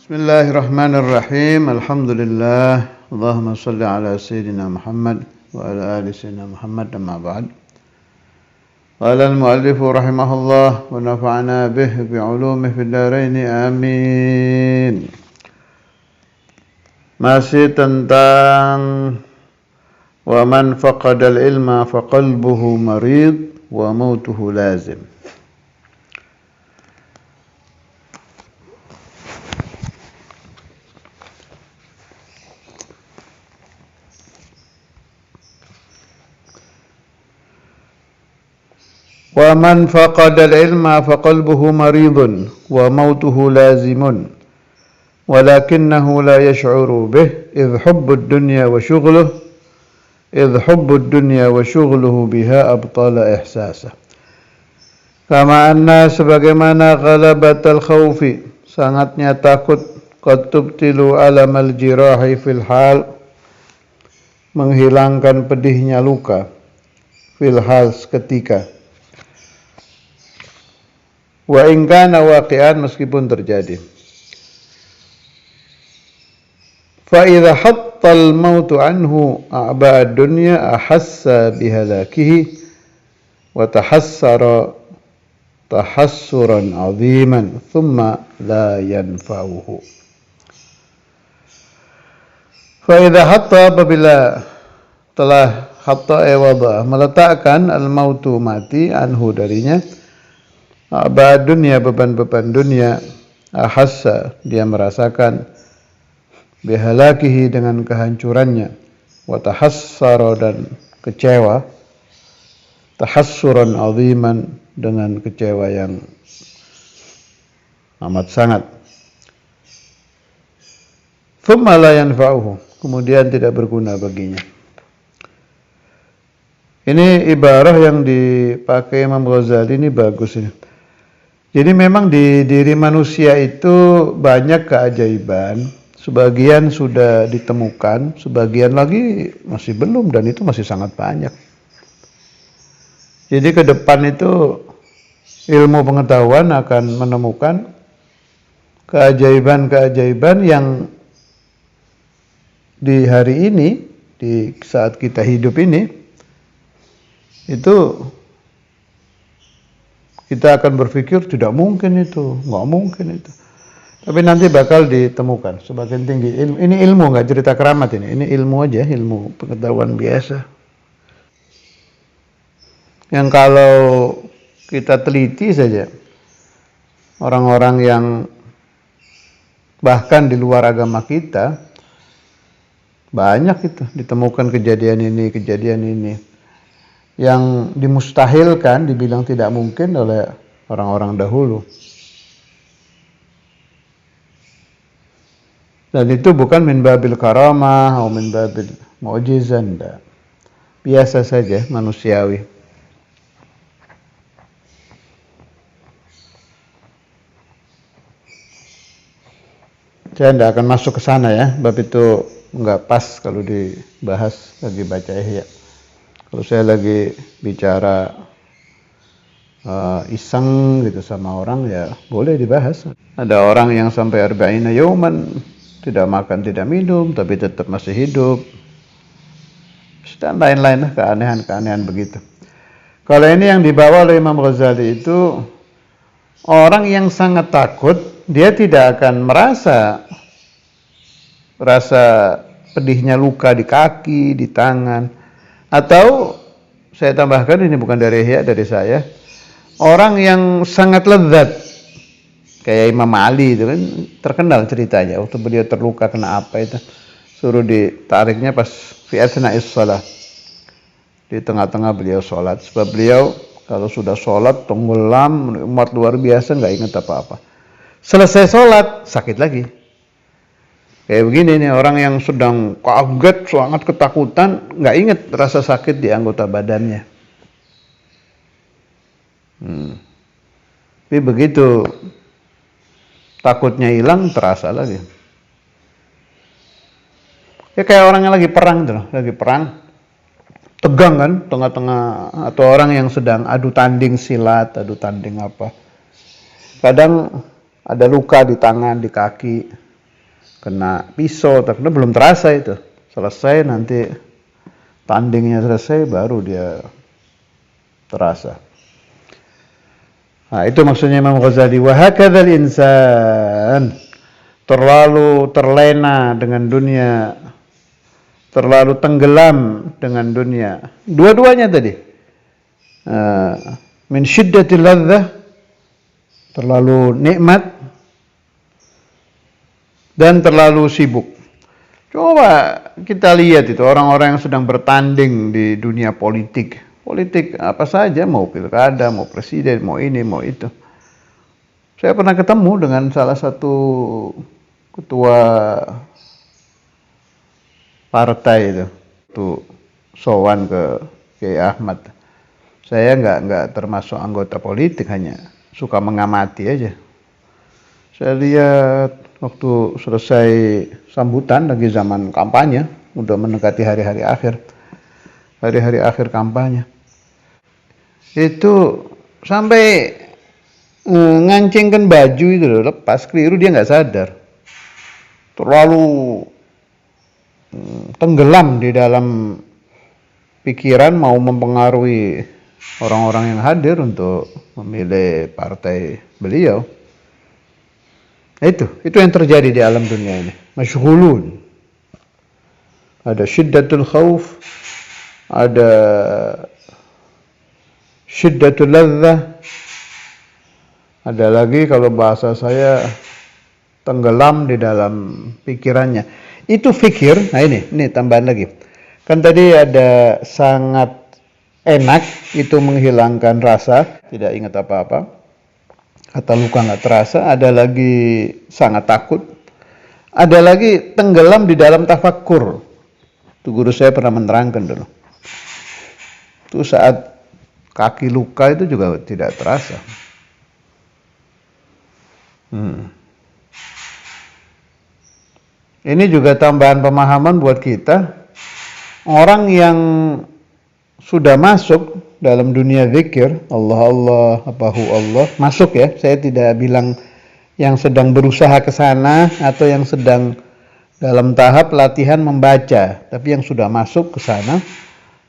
Bismillahirrahmanirrahim. Alhamdulillah. Allahumma salli ala Sayyidina Muhammad wa ala ali Sayyidina Muhammad amma ba'd. Qala al-muallif rahimahullah wa nafa'ana bih bi'ulumihi fid dharain amin. Masih tentang wa man faqada al-ilma fa qalbuhu marid wa mautuhu lazim. Wa man faqada al-ilma fa qalbuhu maridun wa mautuhu lazimun walakinnahu la yash'uru bih idh hubbud dunya wa syughluhu biha abtala ihsasah. Kama anna sebagaimana ghalabatal khawfi sangatnya takut qad tubtilu alamal jirahi fil hal menghilangkan pedihnya luka fil hal seketika. Wa in kana waqi'an meskipun terjadi. Fa idza hattal mautu anhu a'ba'ad dunya ahassa bihalakihi wa tahassara tahassuran 'aziman thumma la yanfa'uhu. Fa idza hatta apabila telah hatta wada meletakkan al-mautu mati anhu darinya ba'd dunia beban-beban dunia ahassa dia merasakan bihalakihi dengan kehancurannya wa tahassara dan kecewa tahassuran aziman dengan kecewa yang amat sangat thumma la yanfa'uhu kemudian tidak berguna baginya. Ini ibarah yang dipakai Imam Ghazali ini bagus ini. Jadi memang di diri manusia itu banyak keajaiban, sebagian sudah ditemukan, sebagian lagi masih belum dan itu masih sangat banyak. Jadi ke depan itu ilmu pengetahuan akan menemukan keajaiban-keajaiban yang di hari ini, di saat kita hidup ini, itu kita akan berpikir tidak mungkin itu, nggak mungkin itu. Tapi nanti bakal ditemukan semakin tinggi ilmu. Ini ilmu, nggak cerita keramat ini. Ini ilmu aja, ilmu pengetahuan biasa. Yang kalau kita teliti saja, orang-orang yang bahkan di luar agama kita, banyak itu ditemukan kejadian ini. Yang dimustahilkan, dibilang tidak mungkin oleh orang-orang dahulu. Dan itu bukan min babil karamah atau min babil mu'jizan, biasa saja, manusiawi. Saya tidak akan masuk ke sana ya, bab itu nggak pas kalau dibahas lagi baca Ihya. Kalau saya lagi bicara iseng gitu sama orang ya boleh dibahas. Ada orang yang sampai arba'ina yauman tidak makan tidak minum tapi tetap masih hidup. Dan lain-lain keanehan-keanehan begitu. Kalau ini yang dibawa oleh Imam Ghazali itu orang yang sangat takut, dia tidak akan merasa pedihnya luka di kaki, di tangan. Atau saya tambahkan, ini bukan dari Ihya, dari saya, orang yang sangat lezat kayak Imam Ali itu kan terkenal ceritanya waktu beliau terluka kena apa itu suruh ditariknya pas fi asna'is shalah, di tengah-tengah beliau sholat, sebab beliau kalau sudah sholat tenggelam umat luar biasa, nggak ingat apa-apa. Selesai sholat sakit lagi. Kayak begini nih, orang yang sedang kaget, sangat ketakutan, nggak ingat rasa sakit di anggota badannya. Tapi begitu takutnya hilang, terasa lagi. Ya kayak orang yang lagi perang tuh, tegang kan, tengah-tengah, atau orang yang sedang adu tanding silat, adu tanding apa. Kadang ada luka di tangan, di kaki. kena pisau, karena belum terasa itu. Selesai nanti tandingnya selesai baru dia terasa. Nah, itu maksudnya Imam Ghazali. Wa hakadzal insan, terlalu terlena dengan dunia, terlalu tenggelam dengan dunia. Dua-duanya tadi. Min syiddatil ladzah, terlalu nikmat, dan terlalu sibuk. Coba kita lihat itu orang-orang yang sedang bertanding di dunia politik. Politik apa saja, mau pilkada, mau presiden, mau ini, mau itu. Saya pernah ketemu dengan salah satu ketua partai itu sowan ke Kiai Ahmad. Saya nggak termasuk anggota politik, hanya suka mengamati aja. Saya lihat waktu selesai sambutan, lagi zaman kampanye, udah mendekati hari-hari akhir kampanye, itu sampai ngancingkan baju itu loh, lepas keliru, dia nggak sadar, terlalu tenggelam di dalam pikiran mau mempengaruhi orang-orang yang hadir untuk memilih partai beliau. Itu yang terjadi di alam dunia ini. Masyghulun. Ada syiddatul khauf, ada syiddatul ladzah, ada lagi kalau bahasa saya tenggelam di dalam pikirannya. Itu fikir. Nah ini tambahan lagi. Kan tadi ada sangat enak, itu menghilangkan rasa, tidak ingat apa-apa. Kata luka nggak terasa. Ada lagi sangat takut. Ada lagi tenggelam di dalam tafakkur. Itu guru saya pernah menerangkan dulu. Itu saat kaki luka itu juga tidak terasa. Ini juga tambahan pemahaman buat kita. Orang yang sudah masuk dalam dunia zikir, Allah, Allah, masuk ya. Saya tidak bilang yang sedang berusaha ke sana atau yang sedang dalam tahap latihan membaca, tapi yang sudah masuk ke sana,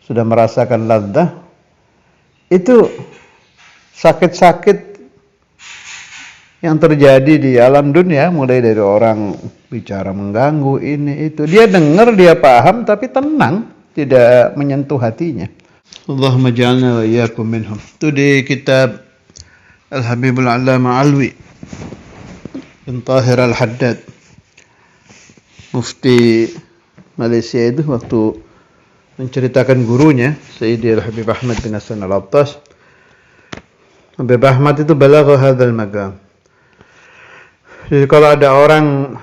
sudah merasakan ladzah, itu sakit-sakit yang terjadi di alam dunia, mulai dari orang bicara mengganggu, ini itu, dia dengar, dia paham, tapi tenang, tidak menyentuh hatinya. Allahumma ja'alna wa iyyakum minhum. Itu di kitab Al-Habibul Allama Alwi bin Tahir Al-Haddad, mufti Malaysia, itu waktu menceritakan gurunya Sayyidi Al-Habib Ahmad bin Hasan Al-Attas. Habib Ahmad itu balagha hadzal maqam. Jadi kalau ada orang,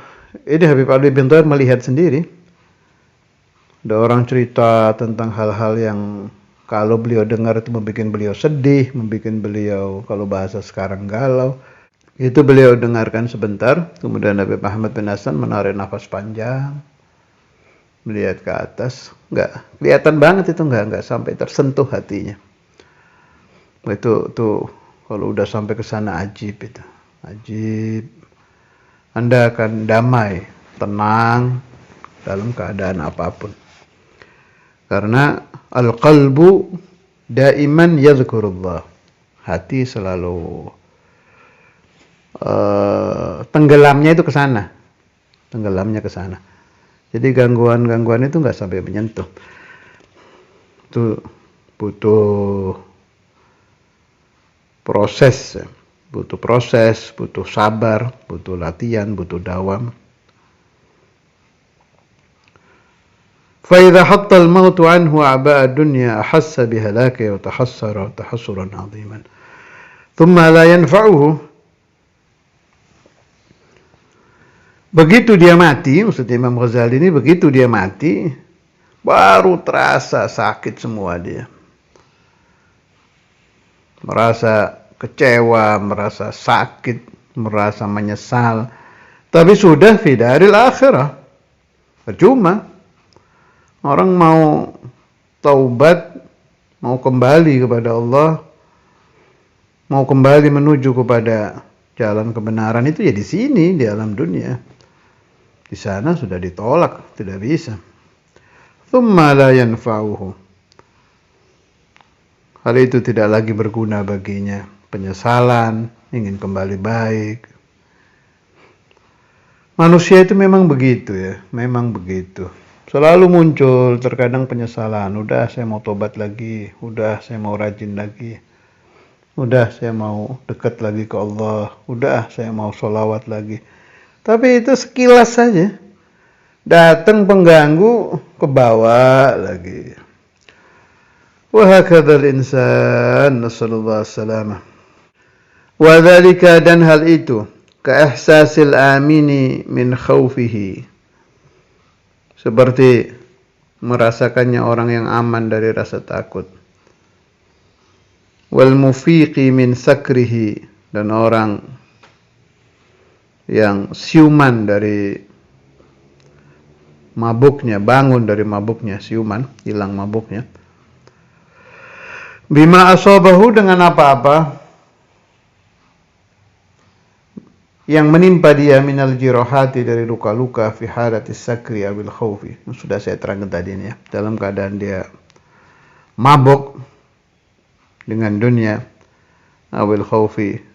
ini Habib Ali bin Tahir melihat sendiri, ada orang cerita tentang hal-hal yang kalau beliau dengar itu membuat beliau sedih, membuat beliau, kalau bahasa sekarang, galau. Itu beliau dengarkan sebentar, kemudian Habib Ahmad bin Hasan menarik nafas panjang, melihat ke atas, nggak kelihatan banget itu, nggak sampai tersentuh hatinya. Itu kalau udah sampai ke sana ajib itu, ajib. Anda akan damai, tenang dalam keadaan apapun. Karena al-qalbu daiman yadhkurullah. Hati selalu tenggelamnya itu ke sana. Tenggelamnya ke sana. Jadi gangguan-gangguan itu enggak sampai menyentuh. Itu butuh proses, butuh sabar, butuh latihan, butuh dawam. فإذا حط الموت عنه أعباء الدنيا أحس بهلاكه وتحسر تحسرا عظيما ثم لا ينفعه. Begitu dia mati, maksud Imam Ghazali ini, begitu dia mati baru terasa sakit semua dia, merasa kecewa, merasa sakit, merasa menyesal, tapi sudah fi daril akhirah. Percuma. Orang mau taubat, mau kembali kepada Allah, mau kembali menuju kepada jalan kebenaran, itu ya di sini, di alam dunia. Di sana sudah ditolak, tidak bisa. Tsumma la yanfa'uhu. Hal itu tidak lagi berguna baginya. Penyesalan, ingin kembali baik. Manusia itu memang begitu ya, memang begitu. Selalu muncul terkadang penyesalan. Udah saya mau tobat lagi, udah saya mau rajin lagi, udah saya mau dekat lagi ke Allah, udah saya mau sholawat lagi. Tapi itu sekilas saja. Datang pengganggu, ke bawah lagi. Wa hakadzal insan, nasallallahu salamah. Wa dzalika, dan hal itu, ka ihsasil amini min khaufihi. Seperti merasakannya orang yang aman dari rasa takut. Wal mufiqi min sakrihi, dan orang yang siuman dari mabuknya, bangun dari mabuknya, siuman, hilang mabuknya. Bima asabahu, dengan apa-apa yang menimpa dia, minal jirohati, dari luka-luka, fi halatis sakri abil khawfi. Sudah saya terangkan tadi ini ya, dalam keadaan dia mabuk dengan dunia, abil khawfi,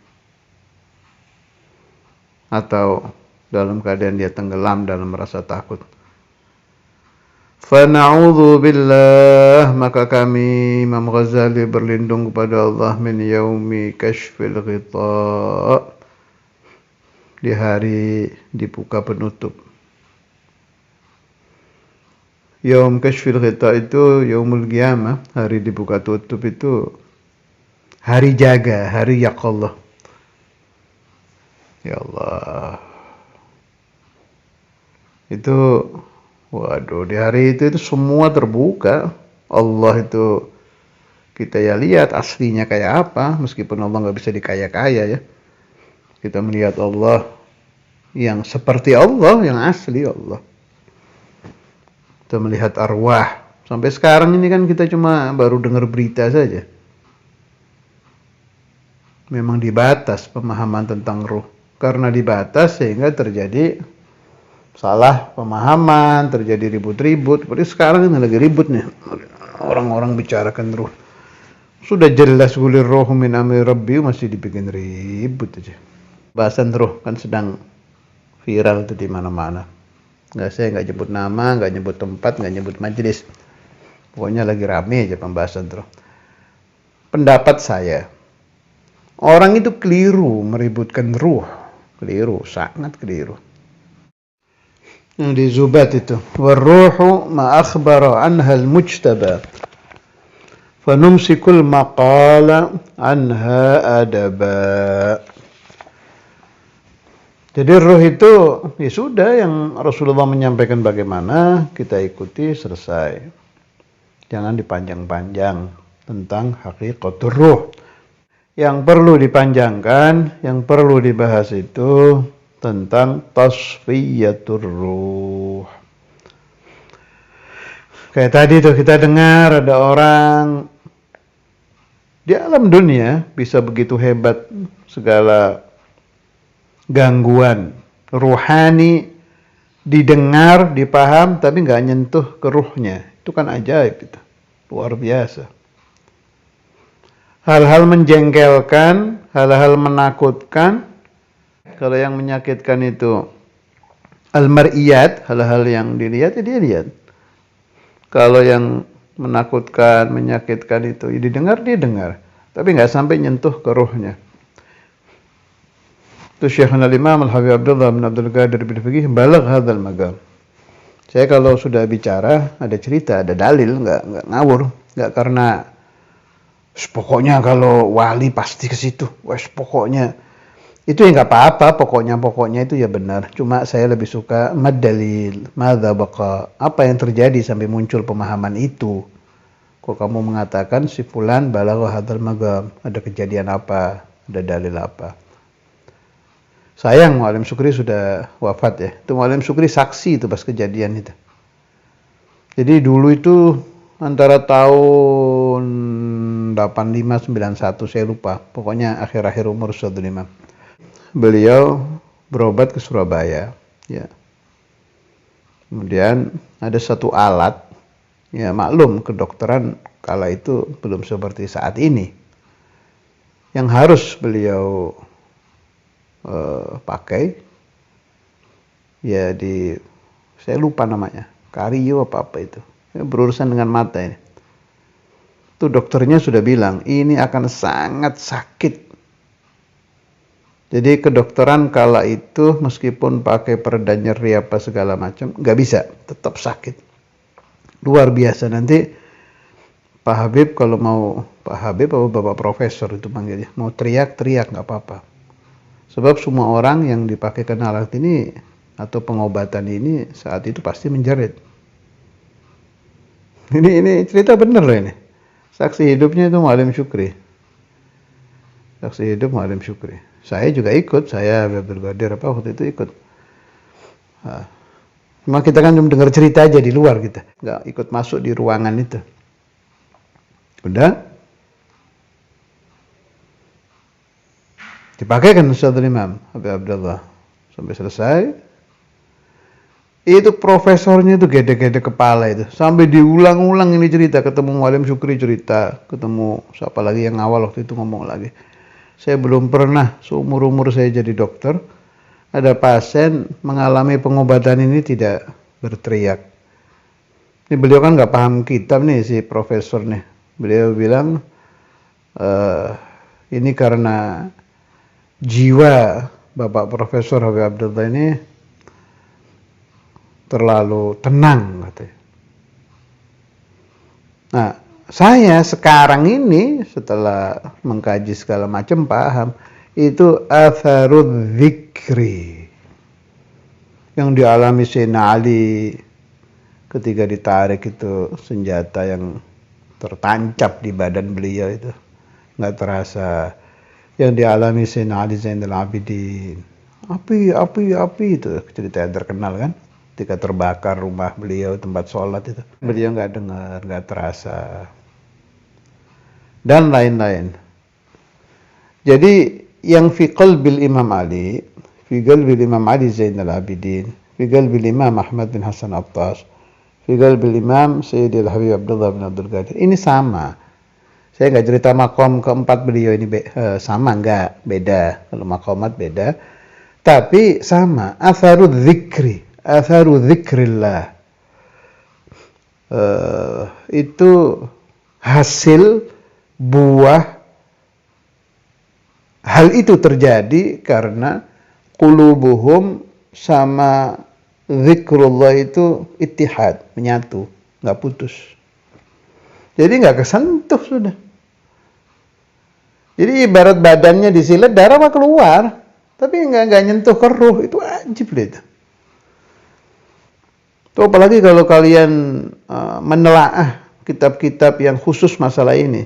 atau dalam keadaan dia tenggelam dalam rasa takut. Fana'udzu billah, maka kami Imam Ghazali berlindung kepada Allah, min yaumi kashfil ghita, di hari dibuka penutup. Yaum kashfil ghita itu yaumul qiyamah, hari dibuka tutup itu hari jaga, hari yaqallah. Ya Allah. Itu waduh, di hari itu semua terbuka. Allah itu kita ya lihat aslinya kayak apa, meskipun Allah nggak bisa dikaya-kaya ya. Kita melihat Allah yang seperti Allah, yang asli Allah. Kita melihat arwah. Sampai sekarang ini kan kita cuma baru dengar berita saja. Memang dibatas pemahaman tentang ruh. Karena dibatas sehingga terjadi salah pemahaman, terjadi ribut-ribut. Seperti sekarang ini lagi ribut nih. Orang-orang bicarakan ruh. Sudah jelas gulir roh min amri rabbi, masih dibikin ribut aja. Bahasan ruh kan sedang viral tuh di mana-mana. Saya nggak nyebut nama, nggak nyebut tempat, nggak nyebut majelis. Pokoknya lagi rame aja pembahasan ruh. Pendapat saya, orang itu keliru meributkan ruh. Keliru, sangat keliru. Yang di Zubat itu, warruhu ma akhbara anha al-mujtaba, fanumsikul maqala anha adaba. Jadi ruh itu ya sudah, yang Rasulullah menyampaikan bagaimana kita ikuti, selesai. Jangan dipanjang-panjang tentang hakikatur ruh. Yang perlu dipanjangkan, yang perlu dibahas itu tentang tasfiyatur ruh. Kayak tadi tuh kita dengar ada orang di alam dunia bisa begitu hebat, segala gangguan ruhani didengar, dipaham, tapi nggak nyentuh ke ruhnya. Itu kan ajaib itu, luar biasa. Hal-hal menjengkelkan, hal-hal menakutkan. Kalau yang menyakitkan itu al-mar'iyat, hal-hal yang dilihat, ya dia lihat. Kalau yang menakutkan, menyakitkan itu ya didengar, dia dengar, tapi nggak sampai nyentuh ke ruhnya. Itu Syekhul Imam Al-Habib Abdullah bin Abdul Qadir bin Fiqih balagh hadzal maqam. Saya kalau sudah bicara, ada cerita, ada dalil, nggak ngawur, nggak karena pokoknya kalau wali pasti ke situ, wes pokoknya itu ya nggak apa-apa, pokoknya itu ya benar. Cuma saya lebih suka mad-dalil, madza baqa, apa yang terjadi sampai muncul pemahaman itu. Kok kamu mengatakan si fulan balagha hadzal maqam, ada kejadian apa, ada dalil apa? Sayang Mu'alim Sukri sudah wafat ya. Itu Mu'alim Sukri saksi itu pas kejadian itu. Jadi dulu itu antara tahun 85-91 saya lupa. Pokoknya akhir-akhir umur Ustadzul Imam. Beliau berobat ke Surabaya. Ya. Kemudian ada satu alat, ya maklum kedokteran kala itu belum seperti saat ini, yang harus beliau pakai, ya saya lupa namanya, kario apa itu, ya, berurusan dengan mata ini. Itu dokternya sudah bilang ini akan sangat sakit. Jadi kedokteran kala itu meskipun pakai pereda nyeri apa segala macam, nggak bisa, tetap sakit. Luar biasa. Nanti Pak Habib kalau mau, Pak Habib atau Bapak Profesor itu panggilnya, mau teriak-teriak nggak apa-apa. Sebab semua orang yang dipakaikan alat ini atau pengobatan ini saat itu pasti menjerit. Ini cerita bener loh ini. Saksi hidupnya itu Mu'alim Syukri. Saksi hidup Mu'alim Syukri. Saya juga ikut, saya Abdul Qadir waktu itu ikut. Cuma kita kan cuma dengar cerita aja di luar kita, nggak ikut masuk di ruangan itu. Udah dipakai kan Ustadz Imam Habib Abdullah sampai selesai. Itu profesornya itu gede-gede kepala itu, sampai diulang-ulang ini cerita, ketemu Mu'alim Syukri cerita, ketemu siapa lagi yang awal waktu itu ngomong lagi. Saya belum pernah seumur-umur saya jadi dokter ada pasien mengalami pengobatan ini tidak berteriak. Ini beliau kan nggak paham kitab nih si profesor nih. Beliau bilang ini karena jiwa Bapak Profesor Habib Abdullah ini terlalu tenang katanya. Nah, saya sekarang ini setelah mengkaji segala macam paham itu atharud dzikri yang dialami Sayyidina Ali ketika ditarik itu senjata yang tertancap di badan beliau itu nggak terasa, yang dialami Sayyidina Ali Zainal Abidin, api itu cerita yang terkenal kan, ketika terbakar rumah beliau tempat sholat itu, beliau nggak dengar, nggak terasa, dan lain-lain. Jadi yang fi qalbil Imam Ali, fi qalbil Imam Ali Zainal Abidin, fi qalbil Imam Ahmad bin Hasan Attas, fi qalbil Imam Sayyidil Habib Abdullah bin Abdul Qadir, ini sama. Saya nggak cerita makom keempat beliau ini sama, nggak, beda. Kalau makomat beda, tapi sama. Atharu dzikrillah. Itu hasil buah. Hal itu terjadi karena qulubuhum sama zikrullah itu ittihad, menyatu, nggak putus. Jadi nggak kesentuh sudah. Jadi ibarat badannya disilet, darah mah keluar, tapi nggak nyentuh ke ruh, itu wajib itu. Tuh apalagi kalau kalian menelaah kitab-kitab yang khusus masalah ini,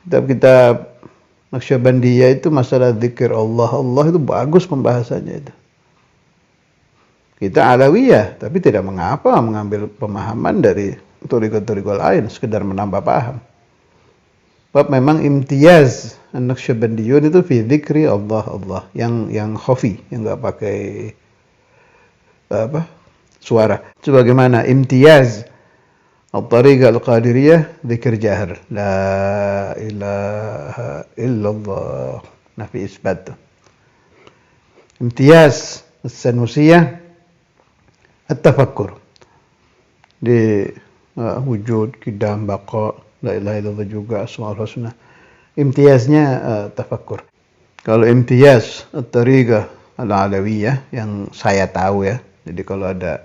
kitab-kitab Naqsyabandiyah itu masalah zikir Allah itu bagus pembahasannya itu. Kita Alawiyah, tapi tidak mengapa mengambil pemahaman dari thariqah-thariqah lain, sekedar menambah paham. Sebab memang imtiyaz An-Naqsyabandiyun itu fi dzikri Allah yang khafi, yang enggak pakai suara. Sebagaimana imtiyaz Al-Tariqah Al-Qadiriyah dzikir jahr, la ilaha illallah, nafi isbat. Imtiyaz As-Sanusiyah At-Tafakkur di wujud, qidam, baqa, la ilaha illallah juga, asmaul husna. Imtiyaznya tafakkur. Kalau imtiyaz at-tariqah al-alawiyah yang saya tahu ya, jadi kalau ada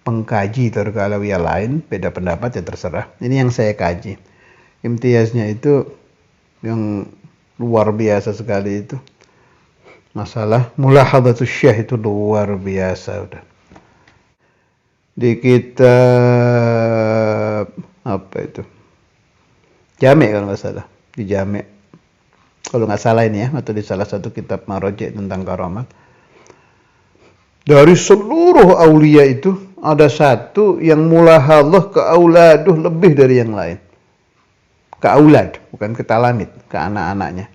pengkaji tariqah alawiyah lain beda pendapat ya terserah. Ini yang saya kaji. Imtiyaznya itu yang luar biasa sekali itu. Masalah mulahadhatus syekh itu luar biasa udah. Di kitab apa itu? Jami' kalau nggak salah, di Jami'. Kalau nggak salah ini ya, atau di salah satu kitab Marojek tentang karamat. Dari seluruh aulia itu ada satu yang mulahadhah ke auladuh lebih dari yang lain. Ke aulad, bukan ke talamid, ke anak-anaknya.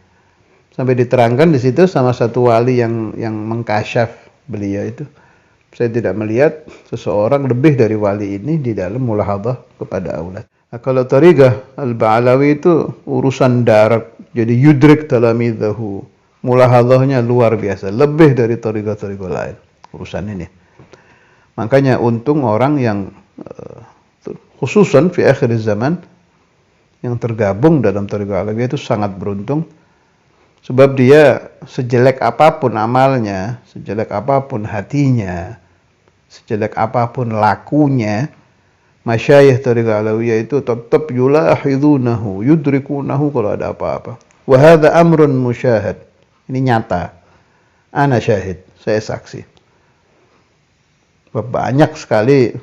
Sampai diterangkan di situ sama satu wali yang mengkasyaf beliau itu. Saya tidak melihat seseorang lebih dari wali ini di dalam mulahadhah kepada aulad. Nah, kalau tariqah Al-Ba'alawi itu urusan darat, jadi yudrik talamidahu. Mulahadhahnya luar biasa, lebih dari tariqah-tariqah lain urusan ini. Makanya untung orang yang khususan fi akhir zaman yang tergabung dalam tariqah Alawiyah itu sangat beruntung. Sebab dia sejelek apapun amalnya, sejelek apapun hatinya, sejelek apapun lakunya, masyayikh tariqah Alawiyah itu tetap yulahidunahu, yudrikunahu kalau ada apa-apa. Wa hadza amrun musyahad. Ini nyata. Ana syahid, saya saksi. Banyak sekali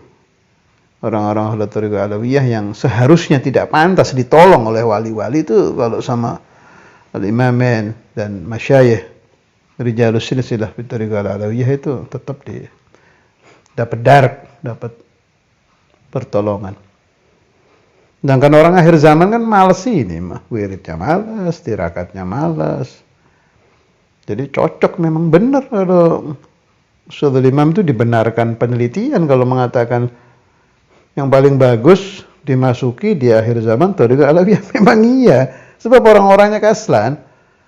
orang-orang ahli tariqah Alawiyah yang seharusnya tidak pantas ditolong oleh wali-wali itu kalau sama al-imamain dan masyayikh rijalus silsilah fi tariqah Alawiyah itu tetap dapat darat, dapat pertolongan. Sedangkan orang akhir zaman kan malas ini, wiridnya malas, tirakatnya malas. Jadi cocok, memang benar kalau Ustadzul Imam itu dibenarkan penelitian kalau mengatakan yang paling bagus dimasuki di akhir zaman tariqah Alawiyah. Memang iya. Sebab orang-orangnya kaslan.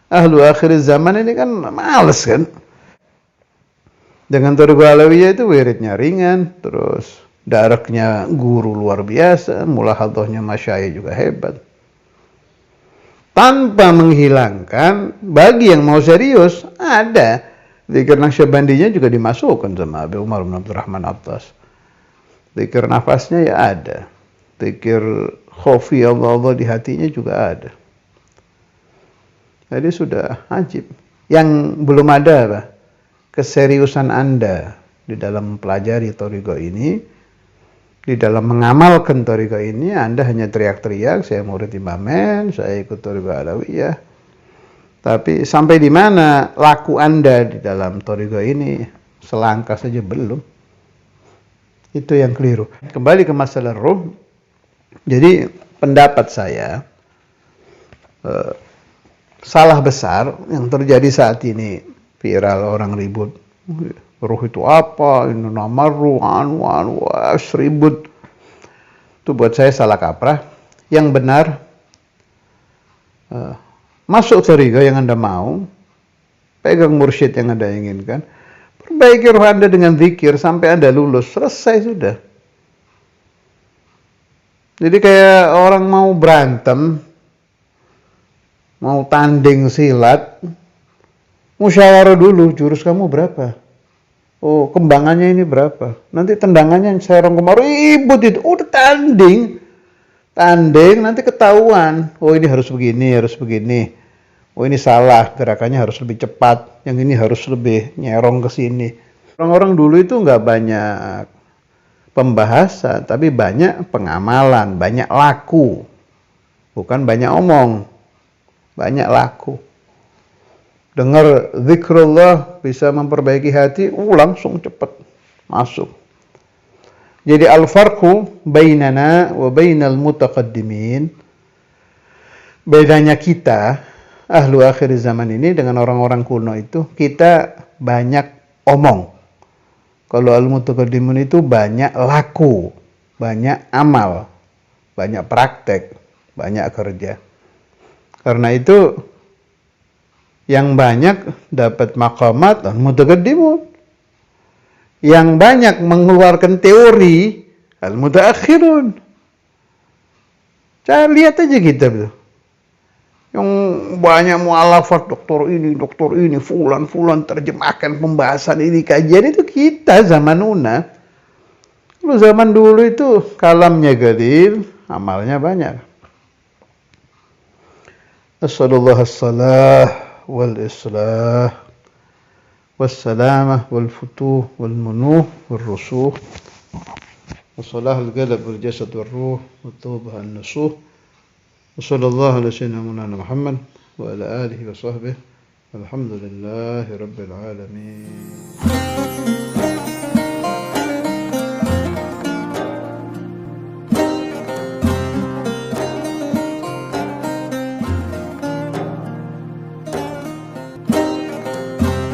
Ahlu akhir zaman ini kan males kan. Dengan tariqah Alawiyah itu wiridnya ringan, terus daraknya guru luar biasa, mulahadhahnya masyayikh juga hebat. Tanpa menghilangkan bagi yang mau serius ada zikir Naqsyabandinya juga dimasukkan sama Abi Umar bin Abdurrahman Attas. Zikir nafasnya ya ada. Zikir khofi Allah di hatinya juga ada. Jadi sudah ajib. Yang belum ada apa? Keseriusan Anda di dalam mempelajari thariqah ini, di dalam mengamalkan thariqah ini, Anda hanya teriak-teriak, saya murid imamen, saya ikut thariqah Alawiyah. Tapi sampai di mana laku Anda di dalam thariqah ini? Selangkah saja belum. Itu yang keliru. Kembali ke masalah ruh. Jadi pendapat saya, salah besar yang terjadi saat ini, viral, orang ribut. Ruh itu apa? Ini nama ruh, ribut. Itu buat saya salah kaprah. Yang benar, masuk thariqah yang Anda mau, pegang mursyid yang Anda inginkan, perbaiki ruh Anda dengan zikir sampai Anda lulus, selesai sudah. Jadi kayak orang mau berantem, mau tanding silat, musyawarah dulu, jurus kamu berapa? Oh, kembangannya ini berapa? Nanti tendangannya serong kemarin, ribut itu. Udah tanding, nanti ketahuan. Oh, ini harus begini, harus begini. Oh, ini salah, gerakannya harus lebih cepat. Yang ini harus lebih nyerong ke sini. Orang-orang dulu itu nggak banyak pembahasan, tapi banyak pengamalan, banyak laku. Bukan banyak omong, banyak laku. Dengar zikrullah bisa memperbaiki hati, langsung cepat masuk. Jadi al-farqu bainana wa bainal mutaqaddimin. Bedanya kita, ahlu akhir zaman ini dengan orang-orang kuno itu, kita banyak omong. Kalau al-mutaqaddimun itu banyak laku, banyak amal, banyak praktek, banyak kerja. Karena itu yang banyak dapat maqamat al-mutaqaddimun. Yang banyak mengeluarkan teori al-mutaakhirun. Saya lihat aja kita tuh. Yang banyak mu'alafat doktor ini, fulan terjemahkan pembahasan ini, kajian itu kita zaman una. Kalau zaman dulu itu kalamnya gadil, amalnya banyak. Assallallahu assalah wal islah wassalamah wal futuh wal munuh wal rusuh wassalah al qalb wal jasad wal ruh wa tawbah an nusuh. Wassallallahu ala sayyidina Muhammad wa ala alihi wa sahbihi. Alhamdulillahi rabbil alamin.